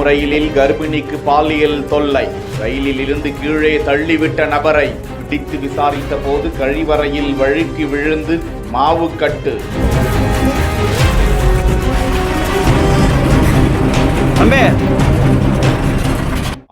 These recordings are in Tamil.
ரயிலில் கர்ப்பிணிக்கு பாலியல் தொல்லை. ரயிலில் இருந்து கீழே தள்ளிவிட்ட நபரை பிடித்து விசாரித்த போது கழிவறையில் வழுக்கி விழுந்து மாவுக்கட்டு.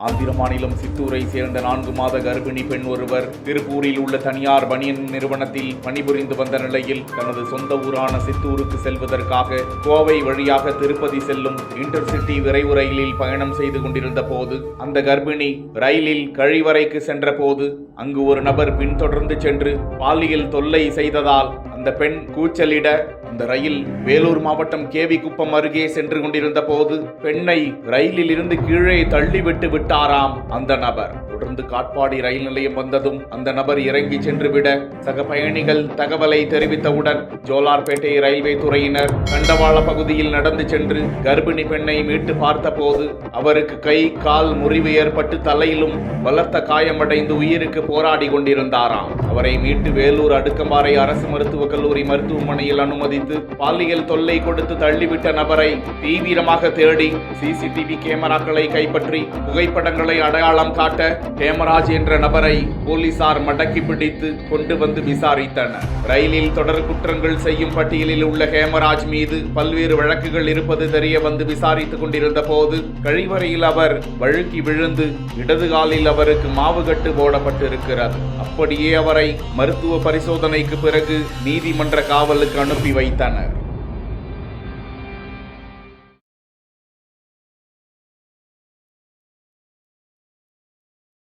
ஆந்திர மாநிலம் சித்தூரை சேர்ந்த 4 மாத கர்ப்பிணி பெண் ஒருவர் திருப்பூரில் உள்ள தனியார் பனியன் நிறுவனத்தில் பணிபுரிந்து வந்த நிலையில் தனது சொந்த ஊரான சித்தூருக்கு செல்வதற்காக கோவை வழியாக திருப்பதி செல்லும் இன்டர்சிட்டி விரைவு ரயிலில் பயணம் செய்து கொண்டிருந்த போது அந்த கர்ப்பிணி ரயிலில் கழிவறைக்கு சென்ற போது அங்கு ஒரு நபர் பின்தொடர்ந்து சென்று பாலியல் தொல்லை செய்ததால் அந்த பெண் கூச்சலிட அந்த ரயில் வேலூர் மாவட்டம் கேவி குப்பம் அருகே சென்று கொண்டிருந்த போது பெண்ணை ரயிலில் இருந்து கீழே தள்ளிவிட்டு விட்டாராம் அந்த நபர். தொடர்ந்து காட்பாடி ரயில் நிலையம் வந்ததும் அந்த நபர் இறங்கி சென்று விட சக பயணிகள் தகவலை தெரிவித்தவுடன் ஜோலார்பேட்டை ரயில்வே துறையினர் கண்டவாள பகுதியில் நடந்து சென்று கர்ப்பிணி பெண்ணை மீட்டு பார்த்த போது அவருக்கு கை கால் முறிவு ஏற்பட்டு தலையிலும் பலத்த காயமடைந்து உயிருக்கு போராடி கொண்டிருந்தாராம். அவரை மீட்டு வேலூர் அடுக்கம்பாறை அரசு மருத்துவக் கல்லூரி மருத்துவமனையில் அனுமதித்து பாலியல் தொல்லை கொடுத்து தள்ளிவிட்ட நபரை தீவிரமாக தேடி சிசிடிவி கேமராக்களை கைப்பற்றி புகைப்படங்களை அடையாளம் காட்ட ஹேமராஜ் என்ற நபரை போலீசார் மடக்கி பிடித்து கொண்டு வந்து விசாரித்தனர். ரயிலில் தொடர் குற்றங்கள் செய்யும் பட்டியலில் உள்ள ஹேமராஜ் மீது பல்வேறு வழக்குகள் இருப்பது தெரிய வந்து விசாரித்துக் கொண்டிருந்த போது கழிவறையில் அவர் வழுக்கி விழுந்து இடது காலில் அவருக்கு மாவுகட்டு போடப்பட்டிருக்கிறது. அப்படியே அவரை மருத்துவ பரிசோதனைக்கு பிறகு நீதிமன்ற காவலுக்கு அனுப்பி வைத்தனர்.